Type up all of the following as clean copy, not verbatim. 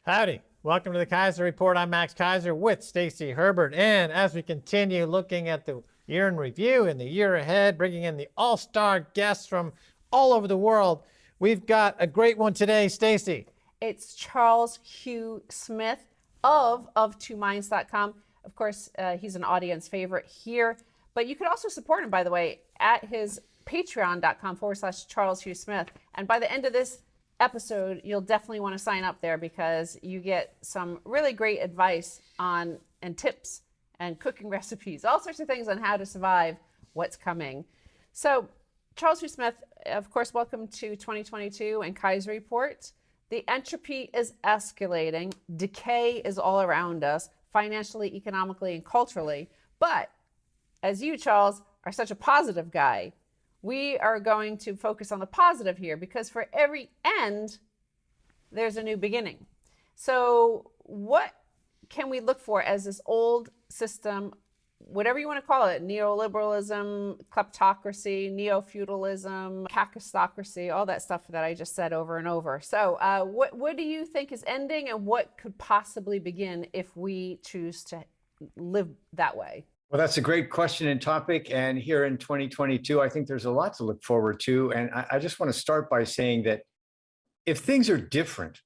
Howdy. Welcome to the Keiser Report. I'm Max Keiser with Stacy Herbert. And as we continue looking at the year in review and the year ahead, bringing in the all-star guests from all over the world, we've got a great one today, Stacy. It's Charles Hugh Smith of OfTwoMinds.com. Of course, he's an audience favorite here, but you could also support him, by the way, at his patreon.com/Charles Hugh Smith. And by the end of this episode, you'll definitely want to sign up there because you get some really great advice on and tips and cooking recipes, all sorts of things on how to survive what's coming. So Charles Hugh Smith, of course, welcome to 2022 and Keiser Report. The entropy is escalating. Decay is all around us, financially, economically, and culturally. But as you, Charles, are such a positive guy, we are going to focus on the positive here because for every end, there's a new beginning. So what can we look for as this old system, whatever you want to call it, neoliberalism, kleptocracy, neo-feudalism, kakistocracy, all that stuff that I just said over and over. So what do you think is ending and what could possibly begin if we choose to live that way? Well, that's a great question and topic. And here in 2022, I think there's a lot to look forward to. And I just want to start by saying that if things are different,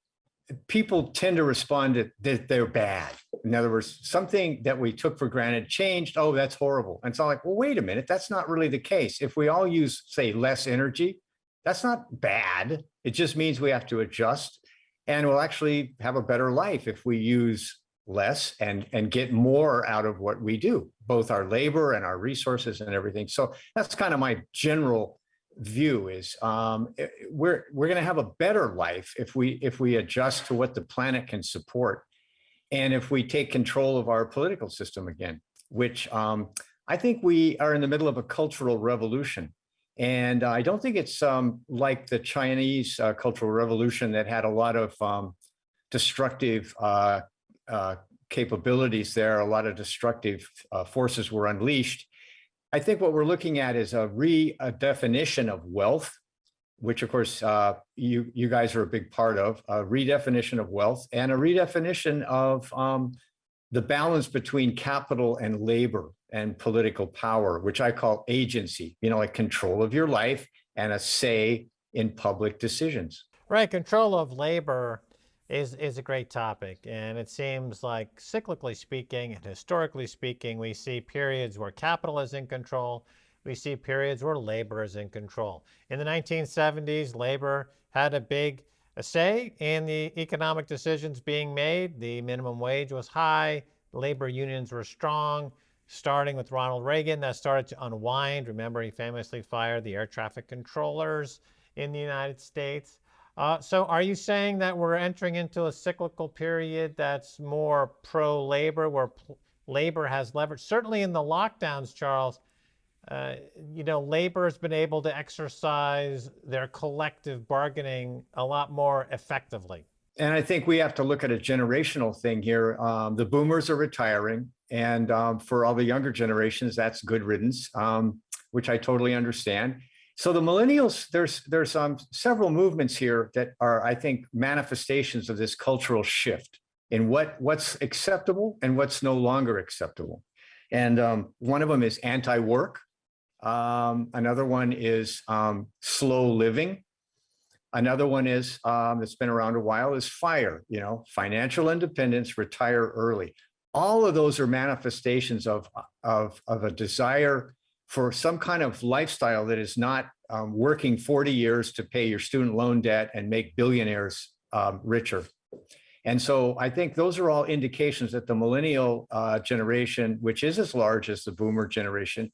people tend to respond that they're bad. In other words, something that we took for granted changed. Oh, that's horrible. And it's all like, well, wait a minute. That's not really the case. If we all use, say, less energy, that's not bad. It just means we have to adjust and we'll actually have a better life if we use less and get more out of what we do, both our labor and our resources and everything. So that's kind of my general view is we're going to have a better life if we adjust to what the planet can support. And if we take control of our political system again, which I think we are in the middle of a cultural revolution. And I don't think it's like the Chinese Cultural Revolution that had a lot of destructive capabilities there, a lot of destructive forces were unleashed. I think what we're looking at is a redefinition of wealth, which of course you guys are a big part of, a redefinition of wealth and a redefinition of the balance between capital and labor and political power, which I call agency, like control of your life and a say in public decisions. Right, control of labor is a great topic. And it seems like cyclically speaking and historically speaking, we see periods where capital is in control. We see periods where labor is in control. In the 1970s, labor had a big say in the economic decisions being made. The minimum wage was high. Labor unions were strong. Starting with Ronald Reagan, that started to unwind. Remember, he famously fired the air traffic controllers in the United States. So are you saying that we're entering into a cyclical period that's more pro-labor, where labor has leverage? Certainly in the lockdowns, Charles, labor has been able to exercise their collective bargaining a lot more effectively. And I think we have to look at a generational thing here. The boomers are retiring, and for all the younger generations, that's good riddance, which I totally understand. So the millennials, there's several movements here that are, I think, manifestations of this cultural shift in what's acceptable and what's no longer acceptable. And one of them is anti-work. Another one is slow living. Another one is that's been around a while is FIRE, financial independence, retire early. All of those are manifestations of a desire for some kind of lifestyle that is not working 40 years to pay your student loan debt and make billionaires richer. And so I think those are all indications that the millennial generation, which is as large as the boomer generation,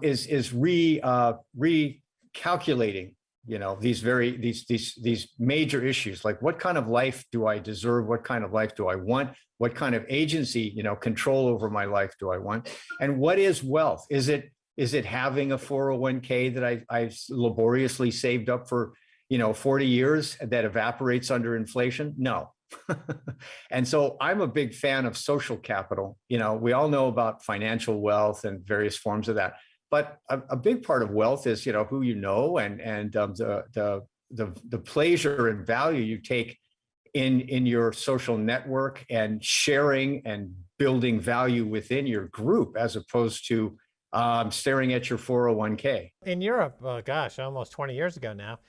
is recalculating, these major issues, like what kind of life do I deserve? What kind of life do I want? What kind of agency, control over my life do I want? And what is wealth? Is it having a 401k that I've laboriously saved up for, 40 years that evaporates under inflation? No. And so I'm a big fan of social capital. We all know about financial wealth and various forms of that, but a big part of wealth is, who you know, and the pleasure and value you take in your social network and sharing and building value within your group as opposed to staring at your 401k. In Europe, gosh, almost 20 years ago now,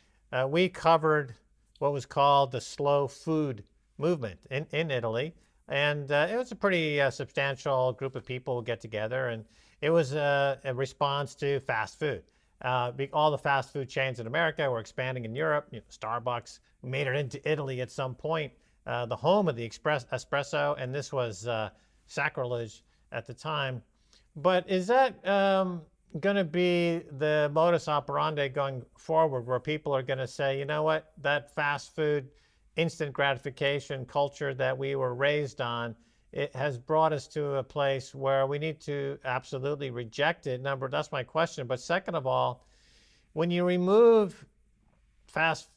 we covered what was called the slow food movement in Italy. And it was a pretty substantial group of people who get together. And it was a response to fast food. All the fast food chains in America were expanding in Europe. You know, Starbucks made it into Italy at some point, the home of the espresso. And this was sacrilege at the time. But is that going to be the modus operandi going forward, where people are going to say, you know what, that fast food, instant gratification culture that we were raised on, it has brought us to a place where we need to absolutely reject it? That's my question. But second of all, when you remove fast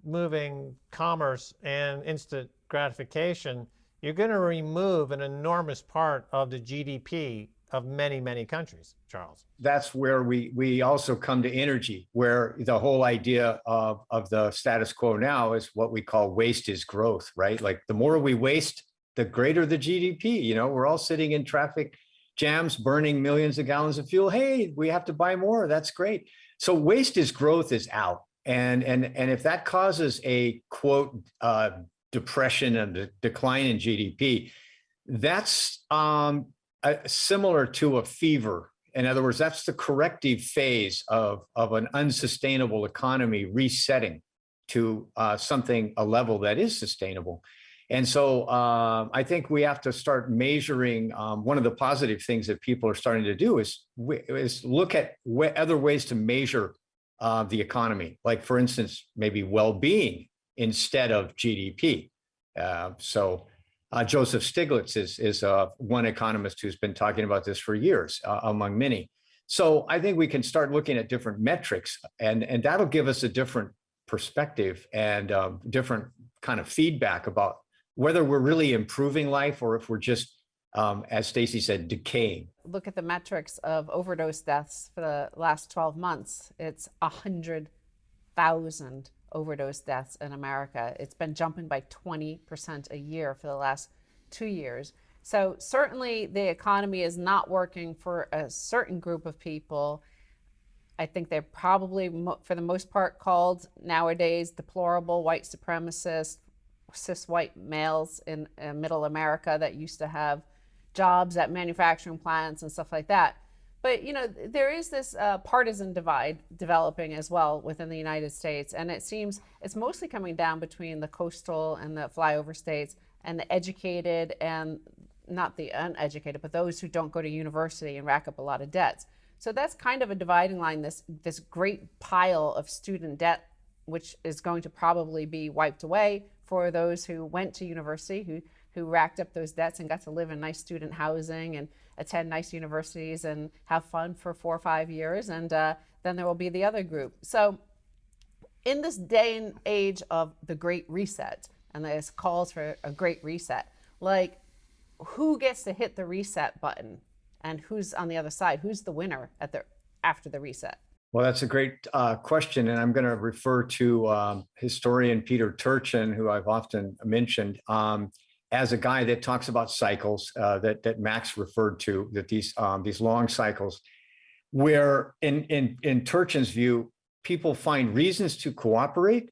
moving commerce and instant gratification, you're going to remove an enormous part of the GDP of many, many countries, Charles. That's where we also come to energy, where the whole idea of the status quo now is what we call waste is growth, right? Like the more we waste, the greater the GDP. You know, we're all sitting in traffic jams, burning millions of gallons of fuel. Hey, we have to buy more. That's great. So waste is growth is out. And if that causes a quote depression and a decline in GDP, that's similar to a fever. In other words, that's the corrective phase of an unsustainable economy resetting to a level that is sustainable. And so I think we have to start measuring. One of the positive things that people are starting to do is look at other ways to measure the economy, like, for instance, maybe well-being instead of GDP. Joseph Stiglitz is one economist who's been talking about this for years, among many. So I think we can start looking at different metrics, and that'll give us a different perspective and different kind of feedback about whether we're really improving life or if we're just, as Stacy said, decaying. Look at the metrics of overdose deaths for the last 12 months. It's 100,000 overdose deaths in America. It's been jumping by 20% a year for the last 2 years. So certainly the economy is not working for a certain group of people. I think they're probably, for the most part, called nowadays deplorable white supremacists, cis white males in middle America that used to have jobs at manufacturing plants and stuff like that. But, you know, there is this partisan divide developing as well within the United States. And it seems it's mostly coming down between the coastal and the flyover states and the educated and not the uneducated, but those who don't go to university and rack up a lot of debts. So that's kind of a dividing line, this great pile of student debt, which is going to probably be wiped away for those who went to university, who racked up those debts and got to live in nice student housing and attend nice universities and have fun for 4 or 5 years. And then there will be the other group. So in this day and age of the Great Reset, and there's calls for a great reset, like, who gets to hit the reset button and who's on the other side? Who's the winner after the reset? Well, that's a great question. And I'm going to refer to historian Peter Turchin, who I've often mentioned, as a guy that talks about cycles that Max referred to, that these long cycles, where in Turchin's view, people find reasons to cooperate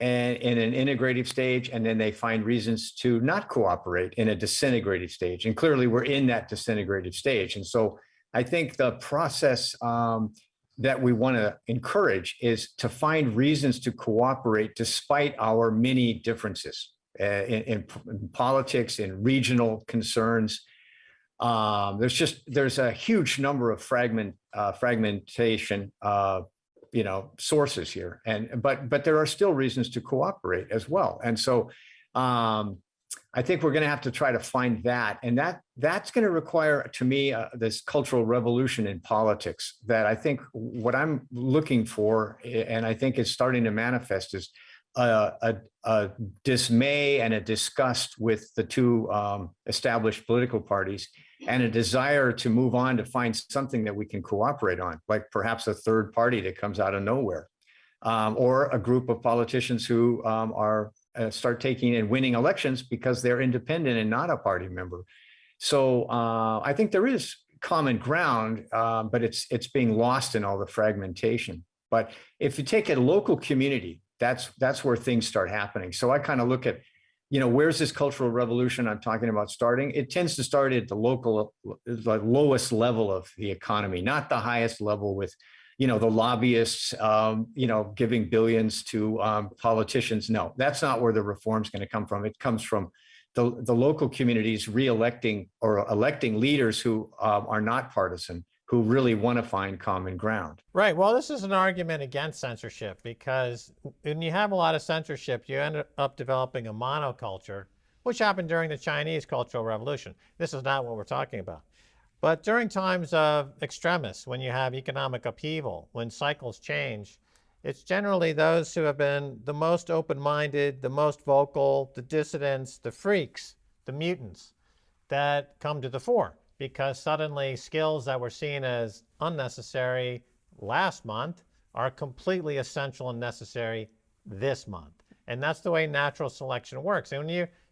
and in an integrative stage, and then they find reasons to not cooperate in a disintegrative stage. And clearly we're in that disintegrative stage. And so I think the process that we want to encourage is to find reasons to cooperate despite our many differences in politics, in regional concerns. There's a huge number of fragmentation sources here, but there are still reasons to cooperate as well. And so I think we're going to have to try to find that, and that's going to require, to me, this cultural revolution in politics. That I think what I'm looking for, and I think is starting to manifest, is a dismay and a disgust with the two established political parties, and a desire to move on to find something that we can cooperate on, like perhaps a third party that comes out of nowhere, or a group of politicians who are start taking and winning elections because they're independent and not a party member. So I think there is common ground, but it's being lost in all the fragmentation. But if you take a local community, that's where things start happening. So I kind of look at, where's this cultural revolution I'm talking about starting? It tends to start at the lowest level of the economy, not the highest level with, the lobbyists, giving billions to politicians. No, that's not where the reform's going to come from. It comes from the local communities re-electing or electing leaders who are not partisan, who really want to find common ground. Right. Well, this is an argument against censorship, because when you have a lot of censorship, you end up developing a monoculture, which happened during the Chinese Cultural Revolution. This is not what we're talking about. But during times of extremis, when you have economic upheaval, when cycles change, it's generally those who have been the most open-minded, the most vocal, the dissidents, the freaks, the mutants that come to the fore, because suddenly skills that were seen as unnecessary last month are completely essential and necessary this month. And that's the way natural selection works. And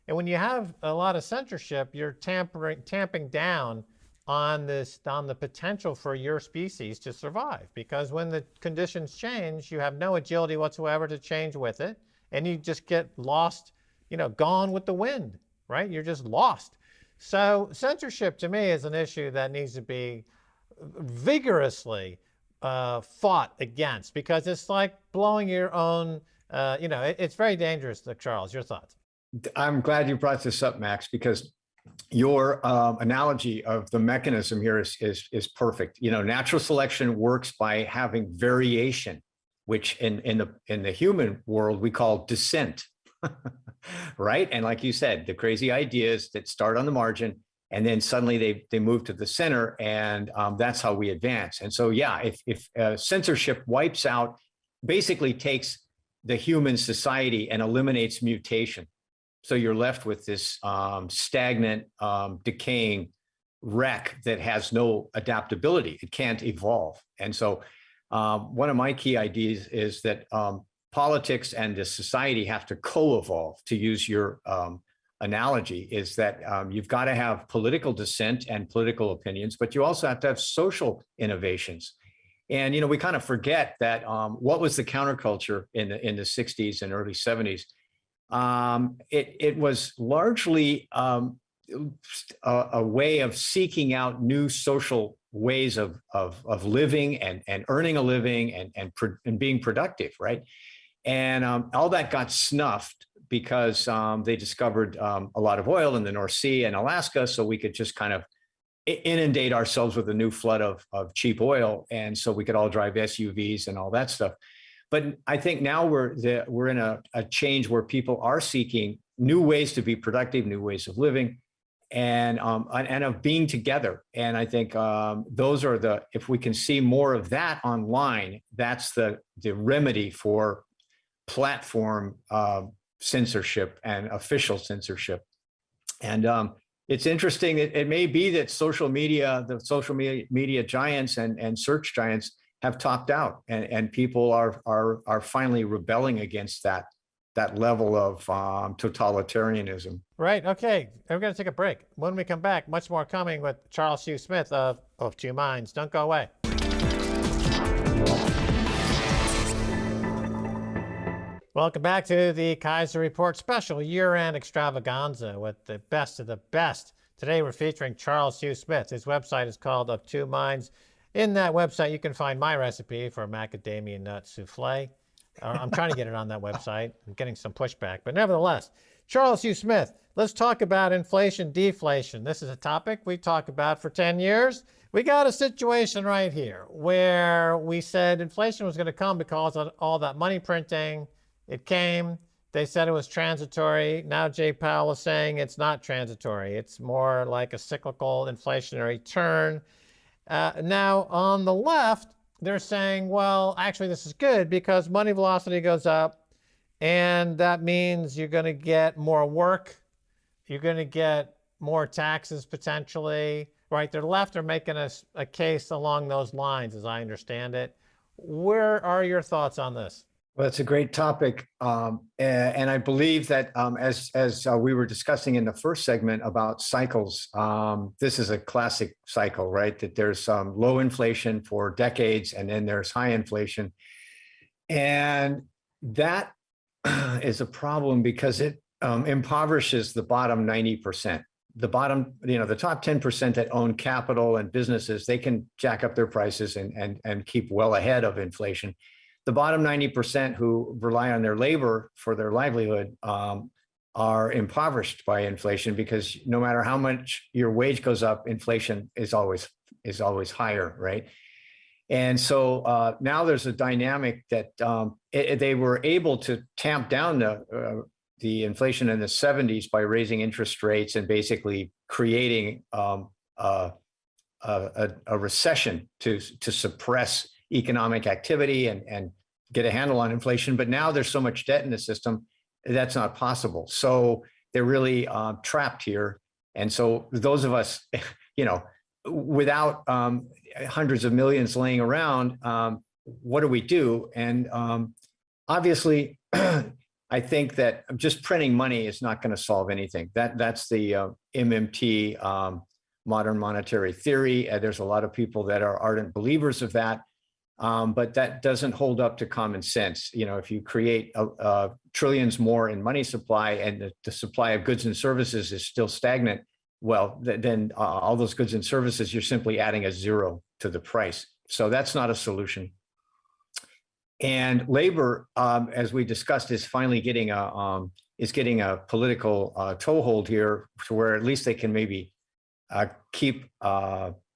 when you have a lot of censorship, you're tamping down on the potential for your species to survive, because when the conditions change, you have no agility whatsoever to change with it, and you just get lost, gone with the wind, right? You're just lost. So censorship to me is an issue that needs to be vigorously fought against, because it's like blowing your own, it's very dangerous. Charles, your thoughts? I'm glad you brought this up, Max, because your analogy of the mechanism here is perfect. Natural selection works by having variation, which in the human world we call descent, right? And like you said, the crazy ideas that start on the margin and then suddenly they move to the center, and that's how we advance. And so, yeah, if censorship wipes out, basically takes the human society and eliminates mutation. So you're left with this stagnant, decaying wreck that has no adaptability. It can't evolve. And so one of my key ideas is that politics and the society have to co-evolve, to use your analogy, is that you've got to have political dissent and political opinions, but you also have to have social innovations. And, we kind of forget that what was the counterculture in the 60s and early 70s? It was largely a way of seeking out new social ways of living and earning a living and being productive, right? And all that got snuffed because they discovered a lot of oil in the North Sea and Alaska, so we could just kind of inundate ourselves with a new flood of cheap oil, and so we could all drive SUVs and all that stuff. But I think now we're in a change where people are seeking new ways to be productive, new ways of living, and of being together. And I think those are if we can see more of that online, that's the remedy for platform censorship and official censorship. And it's interesting. It may be that the social media giants and search giants have topped out, and people are finally rebelling against that level of totalitarianism. Right. Okay. We're going to take a break. When we come back, much more coming with Charles Hugh Smith of OfTwoMinds. Don't go away. Welcome back to the Keiser Report special year-end extravaganza with the best of the best. Today we're featuring Charles Hugh Smith. His website is called OfTwoMinds. In that website, you can find my recipe for macadamia nut souffle. I'm trying to get it on that website. I'm getting some pushback, but nevertheless, Charles Hugh Smith, let's talk about inflation, deflation. This is a topic we talked about for 10 years. We got a situation right here where we said inflation was going to come because of all that money printing. It came. They said it was transitory. Now Jay Powell is saying it's not transitory. It's more like a cyclical inflationary turn. Now on the left, they're saying, well, actually this is good because money velocity goes up, and that means you're going to get more work. You're going to get more taxes potentially, right? The left are making a case along those lines, as I understand it. Where are your thoughts on this? Well, it's a great topic, and I believe that as we were discussing in the first segment about cycles, this is a classic cycle, right? That there's low inflation for decades, and then there's high inflation, and that is a problem because it impoverishes the bottom 90%. The bottom, the top 10% that own capital and businesses, they can jack up their prices and keep well ahead of inflation. The bottom 90% who rely on their labor for their livelihood are impoverished by inflation, because no matter how much your wage goes up, inflation is always higher, right? And so now there's a dynamic that they were able to tamp down the inflation in the 70s by raising interest rates and basically creating a recession to suppress economic activity and get a handle on inflation. But now there's so much debt in the system, that's not possible. So they're really trapped here. And so those of us, without hundreds of millions laying around, what do we do? And obviously, I think that just printing money is not going to solve anything. That's the MMT, modern monetary theory. There's a lot of people that are ardent believers of that, but that doesn't hold up to common sense. If you create trillions more in money supply and the supply of goods and services is still stagnant, well, then all those goods and services, you're simply adding a zero to the price. So that's not a solution. And labor, as we discussed, is finally getting a political toehold here, to where at least they can maybe keep,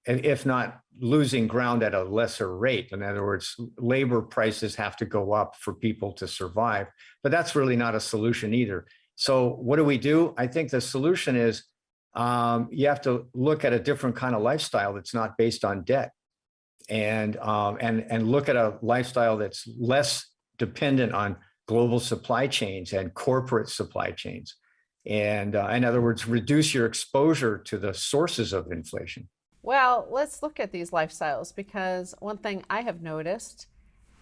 if not losing ground at a lesser rate. In other words, labor prices have to go up for people to survive, but that's really not a solution either. So what do? I think the solution is you have to look at a different kind of lifestyle that's not based on debt. And look at a lifestyle that's less dependent on global supply chains and corporate supply chains. And in other words, reduce your exposure to the sources of inflation. Well, let's look at these lifestyles, because one thing I have noticed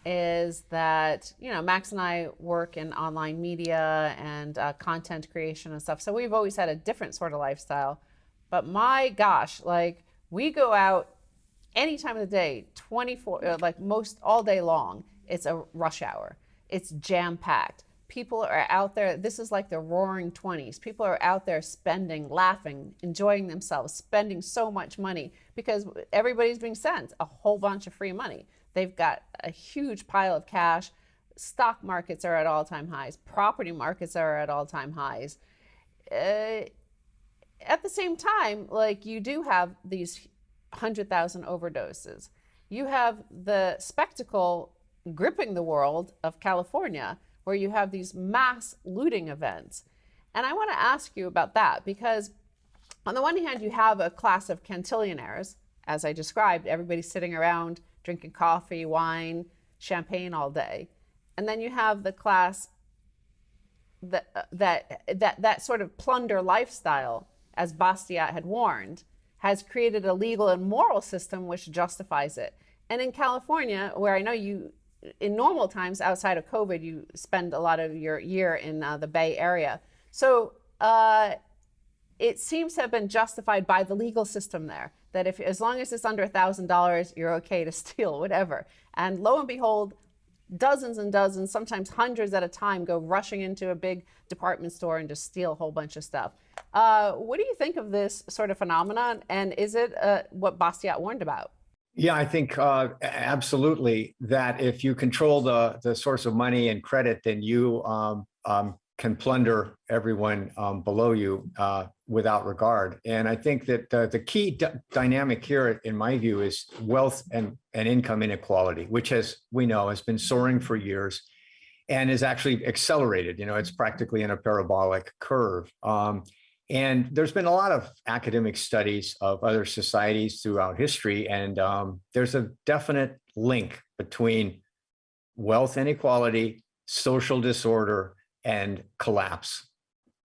is that, Max and I work in online media and content creation and stuff. So we've always had a different sort of lifestyle. But my gosh, we go out any time of the day, 24, most all day long. It's a rush hour. It's jam packed. People are out there. This is like the roaring 20s. People are out there spending, laughing, enjoying themselves, spending so much money because everybody's being sent a whole bunch of free money. They've got a huge pile of cash. Stock markets are at all-time highs. Property markets are at all-time highs. At the same time, you do have these 100,000 overdoses. You have the spectacle gripping the world of California, where you have these mass looting events. And I want to ask you about that, because on the one hand, you have a class of cantillionaires, as I described, everybody sitting around drinking coffee, wine, champagne all day. And then you have the class that sort of plunder lifestyle, as Bastiat had warned, has created a legal and moral system which justifies it. And in California, where I know you, in normal times outside of COVID, you spend a lot of your year in the Bay Area. So it seems to have been justified by the legal system there, that as long as it's under $1,000, you're okay to steal whatever. And lo and behold, dozens and dozens, sometimes hundreds at a time, go rushing into a big department store and just steal a whole bunch of stuff. What do you think of this sort of phenomenon? And is it what Bastiat warned about? Yeah, I think absolutely that if you control the source of money and credit, then you can plunder everyone below you without regard. And I think that the key dynamic here, in my view, is wealth and income inequality, which we know has been soaring for years and is actually accelerated. It's practically in a parabolic curve. And there's been a lot of academic studies of other societies throughout history, and there's a definite link between wealth inequality, social disorder, and collapse.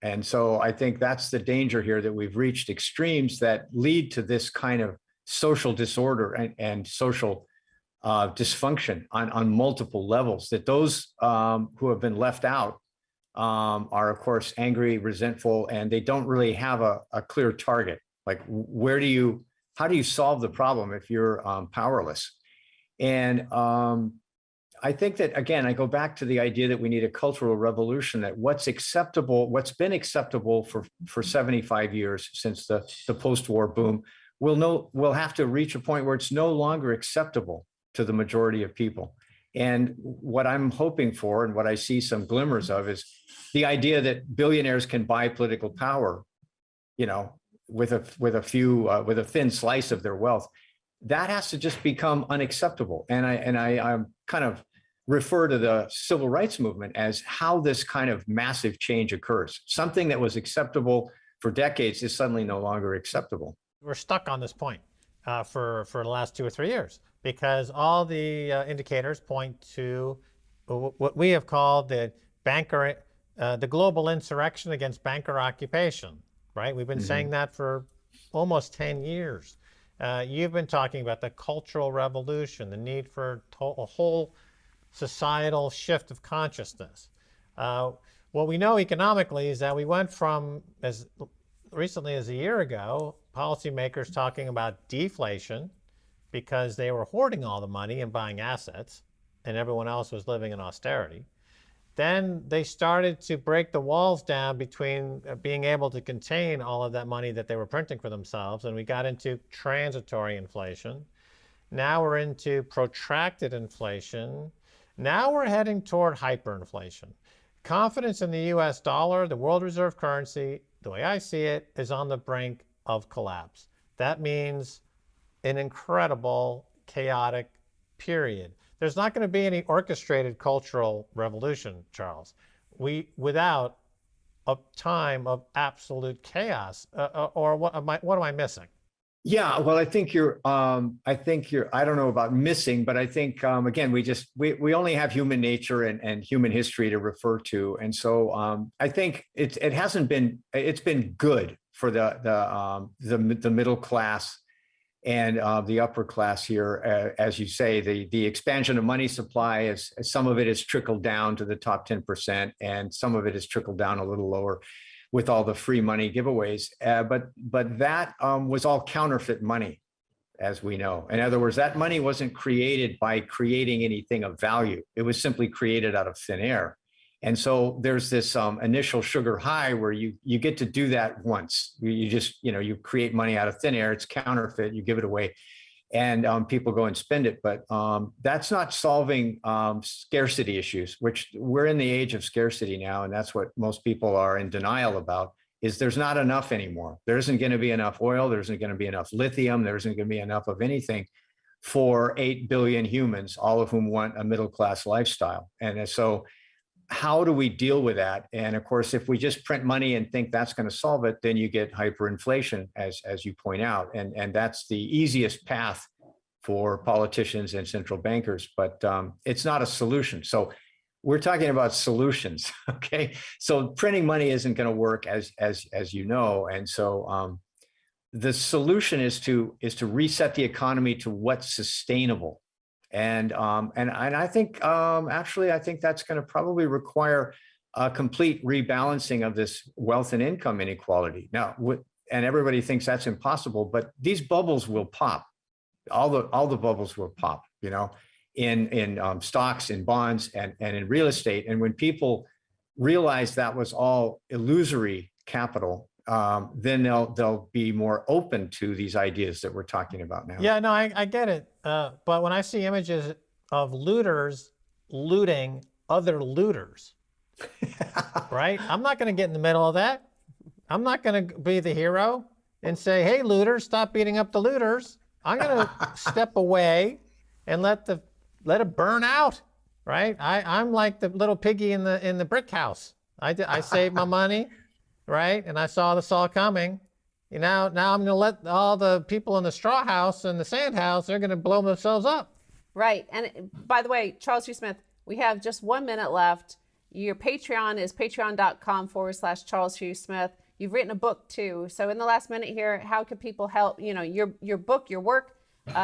And so I think that's the danger here, that we've reached extremes that lead to this kind of social disorder and social dysfunction on multiple levels, that those who have been left out are, of course, angry, resentful, and they don't really have a clear target. Like, how do you solve the problem if you're powerless? And I think that, again, I go back to the idea that we need a cultural revolution, that what's been acceptable for 75 years since the post-war boom, will have to reach a point where it's no longer acceptable to the majority of people. And what I'm hoping for, and what I see some glimmers of, is the idea that billionaires can buy political power, with a thin slice of their wealth. That has to just become unacceptable. And I'm kind of refer to the civil rights movement as how this kind of massive change occurs. Something that was acceptable for decades is suddenly no longer acceptable. We're stuck on this point for the last 2 or 3 years, because all the indicators point to what we have called the global insurrection against banker occupation, right? We've been saying that for almost 10 years. You've been talking about the cultural revolution, the need for a whole societal shift of consciousness. What we know economically is that we went from, as recently as a year ago, policymakers talking about deflation because they were hoarding all the money and buying assets, and everyone else was living in austerity. Then they started to break the walls down between being able to contain all of that money that they were printing for themselves, and we got into transitory inflation. Now we're into protracted inflation. Now we're heading toward hyperinflation. Confidence in the US dollar, the world reserve currency, the way I see it, is on the brink of collapse. That means an incredible, chaotic period. There's not going to be any orchestrated cultural revolution, Charles, without a time of absolute chaos. Or what am I missing? Yeah, well, I think you're, I don't know about missing, but I think, again, we only have human nature and human history to refer to. And so I think it's been good for the middle class and the upper class here. As you say, the expansion of money supply, some of it has trickled down to the top 10%, and some of it has trickled down a little lower with all the free money giveaways. But that was all counterfeit money, as we know. In other words, that money wasn't created by creating anything of value. It was simply created out of thin air. And so there's this initial sugar high where you get to do that once. You just, you create money out of thin air, it's counterfeit, you give it away, and people go and spend it. But that's not solving scarcity issues, which we're in the age of scarcity now. And that's what most people are in denial about, is there's not enough anymore. There isn't going to be enough oil. There isn't going to be enough lithium. There isn't going to be enough of anything for 8 billion humans, all of whom want a middle-class lifestyle. And so how do we deal with that? And of course, if we just print money and think that's going to solve it, then you get hyperinflation, as you point out. And that's the easiest path for politicians and central bankers, but it's not a solution. So we're talking about solutions, okay? So printing money isn't going to work, as you know. And so the solution is to reset the economy to what's sustainable. And I think, actually, I think that's going to probably require a complete rebalancing of this wealth and income inequality. Now, and everybody thinks that's impossible, but these bubbles will pop. All the bubbles will pop, in stocks, in bonds, and in real estate. And when people realize that was all illusory capital, then they'll be more open to these ideas that we're talking about now. Yeah, no, I get it. But when I see images of looters looting other looters, right? I'm not going to get in the middle of that. I'm not going to be the hero and say, "Hey, looters, stop beating up the looters." I'm going to step away and let it burn out, right? I'm like the little piggy in the brick house. I saved my money. Right? And I saw this all coming. Now I'm going to let all the people in the straw house and the sand house, they're going to blow themselves up. Right. And by the way, Charles Hugh Smith, we have just 1 minute left. Your Patreon is patreon.com/Charles Hugh Smith. You've written a book too. So in the last minute here, how can people help? Your book, your work,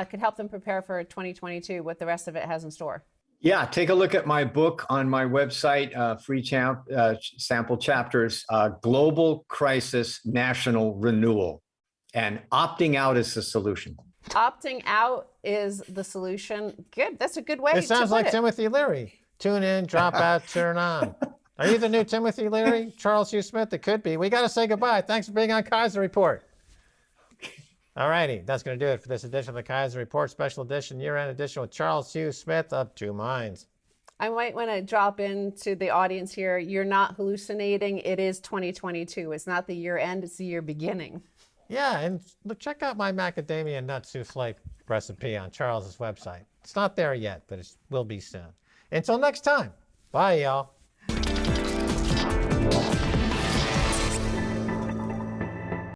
could help them prepare for 2022, what the rest of it has in store. Yeah, take a look at my book on my website, free sample chapters, Global Crisis National Renewal. And opting out is the solution. Opting out is the solution. Good. That's a good way to It sounds like put it. Timothy Leary. Tune in, drop out, turn on. Are you the new Timothy Leary? Charles Hugh Smith? It could be. We got to say goodbye. Thanks for being on Keiser Report. All righty. That's going to do it for this edition of the Keiser Report, special edition, year-end edition with Charles Hugh Smith of Two Minds. I might want to drop into the audience here. You're not hallucinating. It is 2022. It's not the year end. It's the year beginning. Yeah, and look, check out my macadamia nut souffle recipe on Charles's website. It's not there yet, but it will be soon. Until next time, bye, y'all.